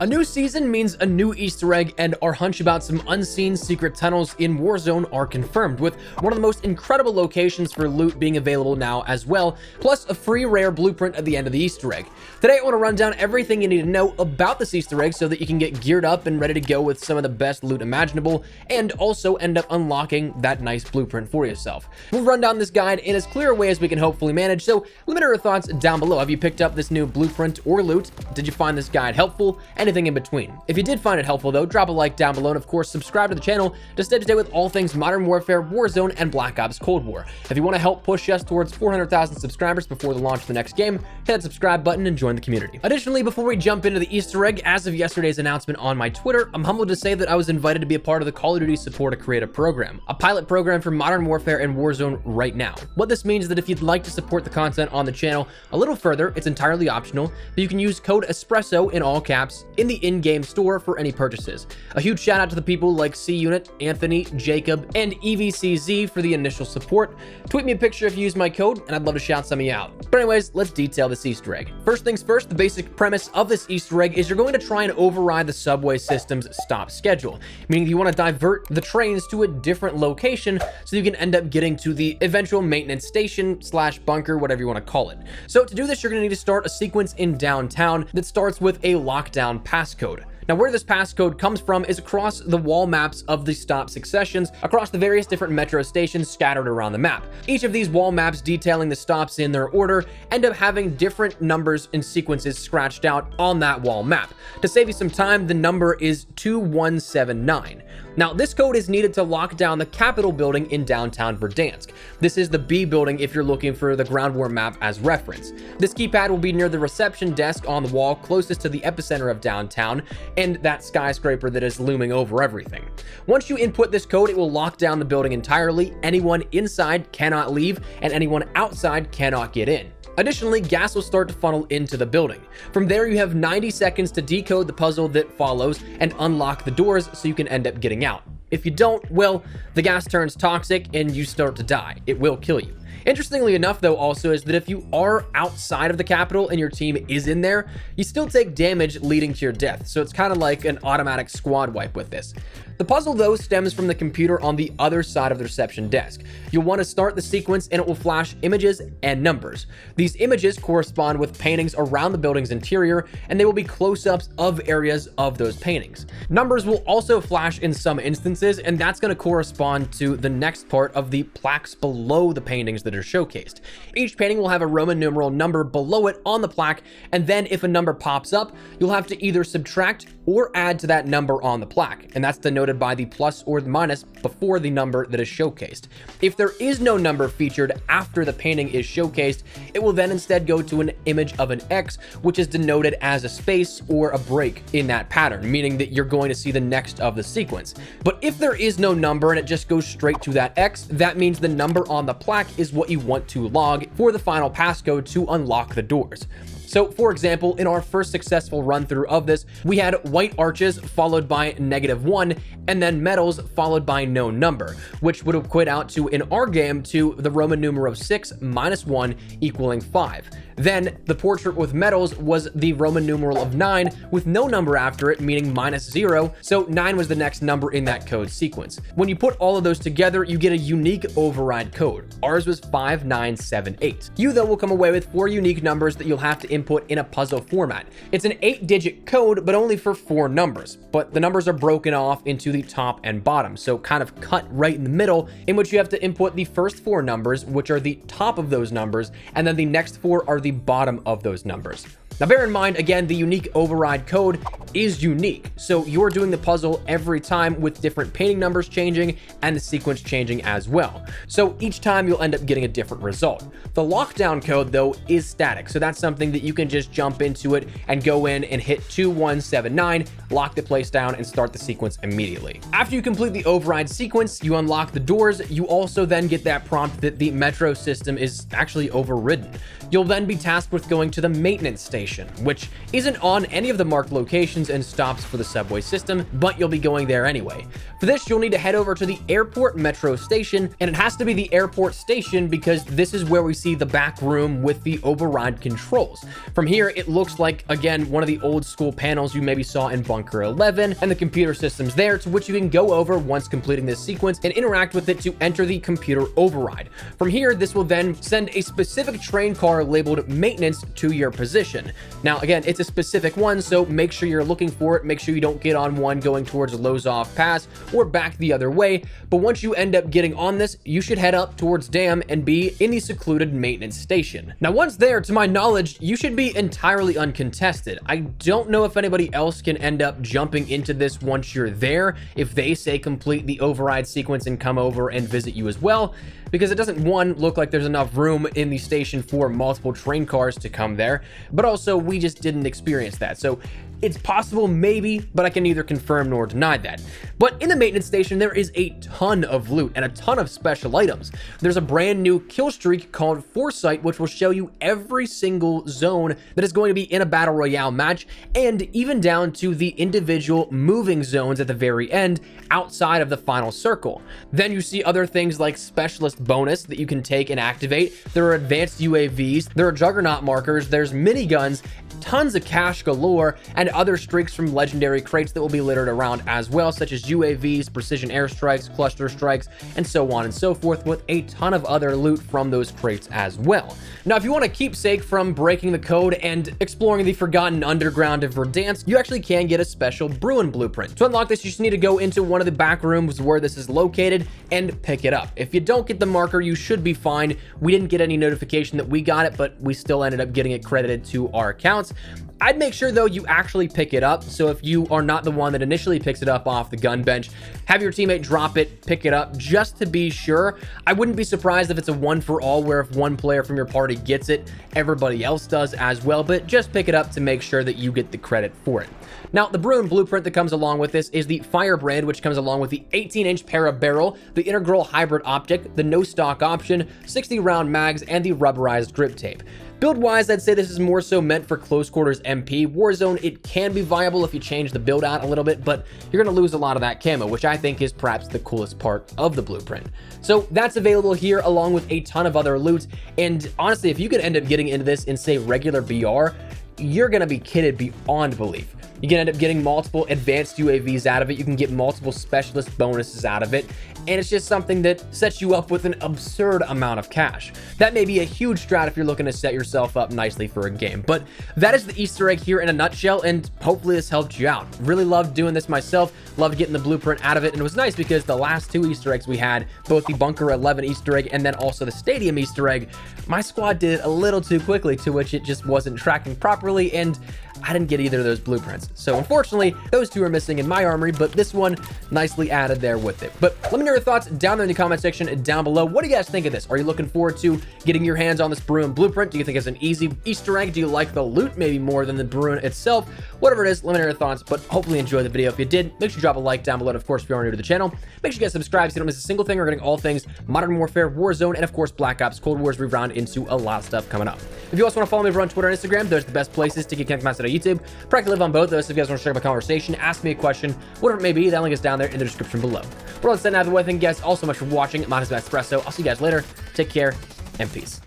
A new season means a new Easter egg, and our hunch about some unseen secret tunnels in Warzone are confirmed, with one of the most incredible locations for loot being available now as well, plus a free rare blueprint at the end of the Easter egg. Today I want to run down everything you need to know about this Easter egg so that you can get geared up and ready to go with some of the best loot imaginable, and also end up unlocking that nice blueprint for yourself. We'll run down this guide in as clear a way as we can hopefully manage, so let me know your thoughts down below. Have you picked up this new blueprint or loot? Did you find this guide helpful? Anything in between. If you did find it helpful though, drop a like down below, and of course subscribe to the channel to stay up to date with all things Modern Warfare, Warzone, and Black Ops Cold War. If you want to help push us towards 400,000 subscribers before the launch of the next game, hit that subscribe button and join the community. Additionally, before we jump into the Easter egg, as of yesterday's announcement on my Twitter, I'm humbled to say that I was invited to be a part of the Call of Duty Support a Creator program, a pilot program for Modern Warfare and Warzone right now. What this means is that if you'd like to support the content on the channel a little further, it's entirely optional, but you can use code ESPRESSO in all caps in the in-game store for any purchases. A huge shout out to the people like C-Unit, Anthony, Jacob, and EVCZ for the initial support. Tweet me a picture if you use my code, and I'd love to shout some of you out. But anyways, let's detail this Easter egg. First things first, the basic premise of this Easter egg is you're going to try and override the subway system's stop schedule, meaning you want to divert the trains to a different location so you can end up getting to the eventual maintenance station slash bunker, whatever you want to call it. So to do this, you're going to need to start a sequence in downtown that starts with a lockdown passcode. Now, where this passcode comes from is across the wall maps of the stop successions across the various different metro stations scattered around the map. Each of these wall maps detailing the stops in their order end up having different numbers and sequences scratched out on that wall map. To save you some time, the number is 2179. Now, this code is needed to lock down the Capitol building in downtown Verdansk. This is the B building if you're looking for the ground war map as reference. This keypad will be near the reception desk on the wall closest to the epicenter of downtown and that skyscraper that is looming over everything. Once you input this code, it will lock down the building entirely. Anyone inside cannot leave, and anyone outside cannot get in. Additionally, gas will start to funnel into the building. From there, you have 90 seconds to decode the puzzle that follows and unlock the doors so you can end up getting out. If you don't, well, the gas turns toxic and you start to die. It will kill you. Interestingly enough, though, also is that if you are outside of the Capitol and your team is in there, you still take damage leading to your death. So it's kind of like an automatic squad wipe with this. The puzzle, though, stems from the computer on the other side of the reception desk. You'll want to start the sequence and it will flash images and numbers. These images correspond with paintings around the building's interior, and they will be close-ups of areas of those paintings. Numbers will also flash in some instances, and that's going to correspond to the next part of the plaques below the paintings that are showcased. Each painting will have a Roman numeral number below it on the plaque, and then if a number pops up, you'll have to either subtract or add to that number on the plaque, and that's denoted by the plus or the minus before the number that is showcased. If there is no number featured after the painting is showcased, it will then instead go to an image of an X, which is denoted as a space or a break in that pattern, meaning that you're going to see the next of the sequence. But if there is no number and it just goes straight to that X, that means the number on the plaque is what you want to log for the final passcode to unlock the doors. So, for example, in our first successful run through of this, we had white arches followed by -1, and then metals followed by no number, which would equate out to, in our game, to the Roman numeral 6 minus 1 equaling 5. Then the portrait with metals was the Roman numeral of 9 with no number after it, meaning -0. So 9 was the next number in that code sequence. When you put all of those together, you get a unique override code. Ours was 5978. You, though, will come away with 4 unique numbers that you'll have to input in a puzzle format. It's an 8-digit code, but only for 4 numbers. But the numbers are broken off into the top and bottom, so kind of cut right in the middle, in which you have to input the first 4 numbers, which are the top of those numbers, and then the next 4 are the bottom of those numbers. Now, bear in mind, again, the unique override code is unique. So you're doing the puzzle every time with different painting numbers changing and the sequence changing as well. So each time you'll end up getting a different result. The lockdown code, though, is static. So that's something that you can just jump into it and go in and hit 2179, lock the place down, and start the sequence immediately. After you complete the override sequence, you unlock the doors. You also then get that prompt that the metro system is actually overridden. You'll then be tasked with going to the maintenance station. station, which isn't on any of the marked locations and stops for the subway system, but you'll be going there anyway. For this, you'll need to head over to the airport metro station, and it has to be the airport station because this is where we see the back room with the override controls. From here, it looks like, again, one of the old school panels you maybe saw in Bunker 11, and the computer systems there to which you can go over once completing this sequence and interact with it to enter the computer override. From here, this will then send a specific train car labeled maintenance to your position. Now, again, it's a specific one, so make sure you're looking for it. Make sure you don't get on one going towards Lozoff Pass or back the other way. But once you end up getting on this, you should head up towards Dam and be in the secluded maintenance station. Now, once there, to my knowledge, you should be entirely uncontested. I don't know if anybody else can end up jumping into this once you're there, if they say complete the override sequence and come over and visit you as well, because it doesn't, one, look like there's enough room in the station for multiple train cars to come there, but also we just didn't experience that. So it's possible, maybe, but I can neither confirm nor deny that. But in the maintenance station, there is a ton of loot and a ton of special items. There's a brand new kill streak called Foresight, which will show you every single zone that is going to be in a battle royale match, and even down to the individual moving zones at the very end outside of the final circle. Then you see other things like specialist bonus that you can take and activate. There are advanced UAVs, there are juggernaut markers, there's miniguns, tons of cash galore, and other streaks from legendary crates that will be littered around as well, such as UAVs, precision airstrikes, cluster strikes, and so on and so forth, with a ton of other loot from those crates as well. Now, if you want to keepsake from breaking the code and exploring the forgotten underground of Verdansk, you actually can get a special Bruin blueprint. To unlock this, you just need to go into one of the back rooms where this is located and pick it up. If you don't get the marker, you should be fine. We didn't get any notification that we got it, but we still ended up getting it credited to our accounts. I'd make sure, though, you actually pick it up. So if you are not the one that initially picks it up off the gun bench, have your teammate drop it, pick it up, just to be sure. I wouldn't be surprised if it's a one for all, where if one player from your party gets it, everybody else does as well, but just pick it up to make sure that you get the credit for it. Now, the Bruin blueprint that comes along with this is the Firebrand, which comes along with the 18-inch para barrel, the integral hybrid optic, the no stock option, 60-round mags, and the rubberized grip tape. Build-wise, I'd say this is more so meant for close quarters MP. Warzone, it can be viable if you change the build out a little bit, but you're going to lose a lot of that camo, which I think is perhaps the coolest part of the blueprint. So that's available here along with a ton of other loot. And honestly, if you could end up getting into this in, say, regular BR, you're going to be kidded beyond belief. You can end up getting multiple advanced UAVs out of it. You can get multiple specialist bonuses out of it. And it's just something that sets you up with an absurd amount of cash. That may be a huge strat if you're looking to set yourself up nicely for a game. But that is the Easter egg here in a nutshell, and hopefully this helped you out. Really loved doing this myself. Loved getting the blueprint out of it. And it was nice because the last two Easter eggs we had, both the Bunker 11 Easter egg and then also the Stadium Easter egg, my squad did it a little too quickly, to which it just wasn't tracking properly, and I didn't get either of those blueprints. So unfortunately, those two are missing in my armory, but this one nicely added there with it. But let me know your thoughts down there in the comment section down below. What do you guys think of this? Are you looking forward to getting your hands on this Bruin blueprint? Do you think it's an easy Easter egg? Do you like the loot maybe more than the Bruin itself? Whatever it is, let me know your thoughts, but hopefully enjoy the video. If you did, make sure you drop a like down below. And of course, if you are new to the channel, make sure you guys subscribe so you don't miss a single thing. We're getting all things Modern Warfare, Warzone, and of course, Black Ops Cold War's reround into a lot of stuff coming up. If you also want to follow me over on Twitter and Instagram, those are the best places to get connected with my YouTube. Practically live on both those. So if you guys want to share my conversation, ask me a question, whatever it may be, that link is down there in the description below. But all that said, out of the way, thank you guys all so much for watching. Mine is Espresso. I'll see you guys later. Take care and peace.